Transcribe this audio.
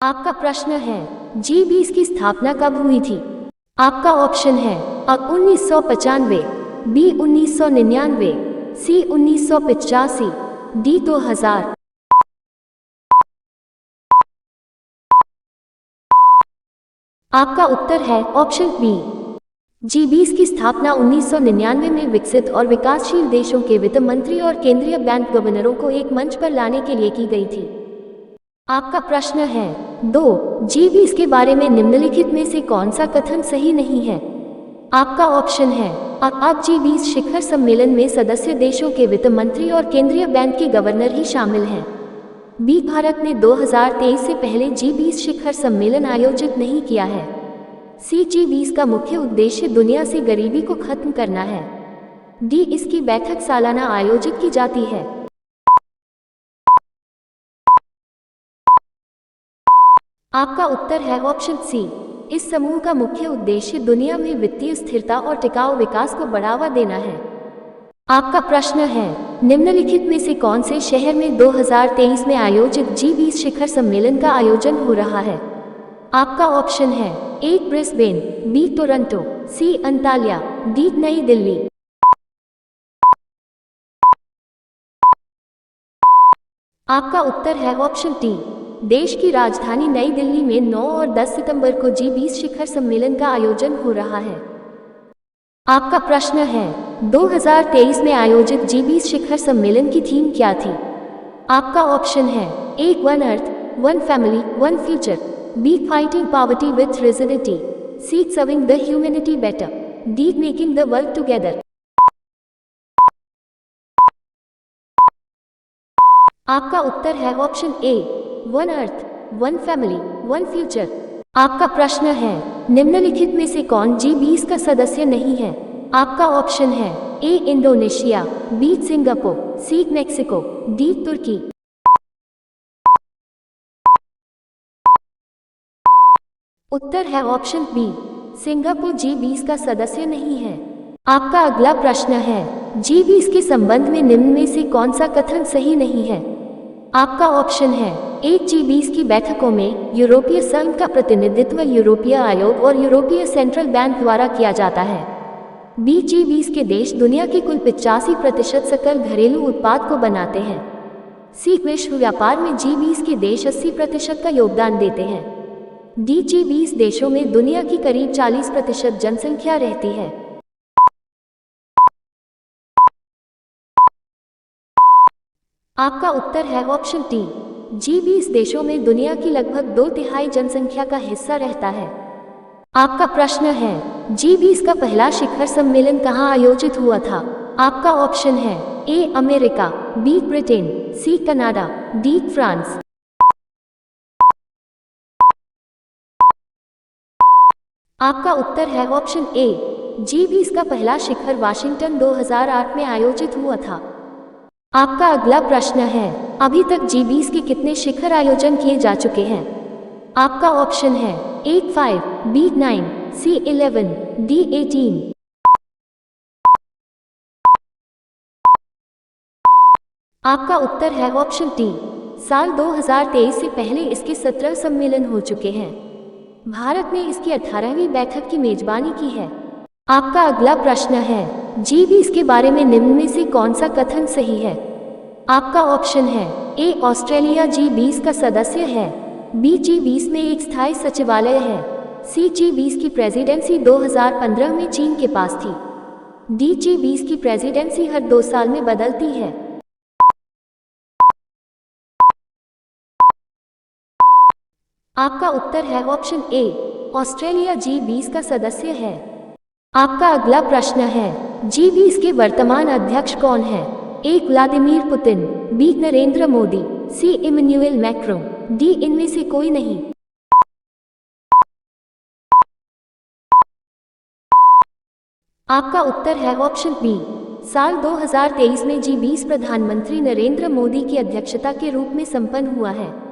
आपका प्रश्न है G20 की स्थापना कब हुई थी? आपका ऑप्शन है अ 1995, बी 1999, सी 1985, डी 2000। आपका उत्तर है ऑप्शन बी। G20 की स्थापना 1999 में विकसित और विकासशील देशों के वित्त मंत्री और केंद्रीय बैंक गवर्नरों को एक मंच पर लाने के लिए की गई थी। आपका प्रश्न है 2, G20 के बारे में निम्नलिखित में से कौन सा कथन सही नहीं है? आपका ऑप्शन है अब G20 शिखर सम्मेलन में सदस्य देशों के वित्त मंत्री और केंद्रीय बैंक के गवर्नर ही शामिल हैं। बी, भारत ने 2023 से पहले G20 शिखर सम्मेलन आयोजित नहीं किया है। सी, G20 का मुख्य उद्देश्य दुनिया से गरीबी को खत्म करना है। डी, इसकी बैठक सालाना आयोजित की जाती है। आपका उत्तर है ऑप्शन सी। इस समूह का मुख्य उद्देश्य दुनिया में वित्तीय स्थिरता और टिकाऊ विकास को बढ़ावा देना है। आपका प्रश्न है निम्नलिखित में से कौन से शहर में 2023 में आयोजित G20 शिखर सम्मेलन का आयोजन हो रहा है? आपका ऑप्शन है ए, ब्रिस्बेन, बी, टोरंटो, सी, अंताल्या, डी, नई दिल्ली। आपका उत्तर है ऑप्शन टी। देश की राजधानी नई दिल्ली में 9 और 10 सितंबर को G20 शिखर सम्मेलन का आयोजन हो रहा है। आपका प्रश्न है 2023 में आयोजित G20 शिखर सम्मेलन की थीम क्या थी? आपका ऑप्शन है A, one earth, one family, one future, B, fighting poverty with residency, C, serving the humanity better, D, making the world together. आपका उत्तर है option A, one earth, one family, one future. आपका प्रश्न है निम्नलिखित में से कौन G20 का सदस्य नहीं है? आपका ऑप्शन है ए, इंडोनेशिया, बी, सिंगापुर, सी, मेक्सिको, डी, तुर्की। उत्तर है ऑप्शन बी, सिंगापुर G20 का सदस्य नहीं है। आपका अगला प्रश्न है G20 के संबंध में निम्न में से कौन सा कथन सही नहीं है? आपका ऑप्शन है ए, G20 की बैठकों में यूरोपीय संघ का प्रतिनिधित्व यूरोपीय आयोग और यूरोपीय सेंट्रल बैंक द्वारा किया जाता है। बी, G20 के देश दुनिया के कुल 85% सकल घरेलू उत्पाद को बनाते हैं। सी, विश्व व्यापार में G20 के देश 80% का योगदान देते हैं। डी, G20 देशों में दुनिया की करीब 40% जनसंख्या रहती है। आपका उत्तर है ऑप्शन टी। G20 देशों में दुनिया की लगभग 2/3 जनसंख्या का हिस्सा रहता है। आपका प्रश्न है G20 का पहला शिखर सम्मेलन कहाँ आयोजित हुआ था? आपका ऑप्शन है ए, अमेरिका, बी, ब्रिटेन, सी, कनाडा, डी, फ्रांस। आपका उत्तर है ऑप्शन ए। G20 का पहला शिखर वाशिंगटन 2008 में आयोजित हुआ था। आपका अगला प्रश्न है अभी तक G20 के कितने शिखर आयोजन किए जा चुके हैं? आपका ऑप्शन है ए, 5, बी, 9, सी, 11, डी, 18। आपका उत्तर है ऑप्शन टी। साल 2023 से पहले इसके 17 सम्मेलन हो चुके हैं। भारत ने इसकी 18वीं बैठक की मेजबानी की है। आपका अगला प्रश्न है G20 के बारे में निम्न में से कौन सा कथन सही है? आपका ऑप्शन है ए, ऑस्ट्रेलिया G20 का सदस्य है, बी, G20 में एक स्थायी सचिवालय है, सी, G20 की प्रेसिडेंसी 2015 में चीन के पास थी, डी, G20 की प्रेसिडेंसी हर 2 साल में बदलती है। आपका उत्तर है ऑप्शन ए, ऑस्ट्रेलिया G20 का सदस्य है। आपका अगला प्रश्न है G20 के वर्तमान अध्यक्ष कौन है? A, Vladimir Putin, B, Narendra Modi, C, Emmanuel Macron, D, इनमें से कोई नहीं। आपका उत्तर है ऑप्शन बी। साल 2023 में G20 प्रधानमंत्री नरेंद्र मोदी की अध्यक्षता के रूप में संपन्न हुआ है।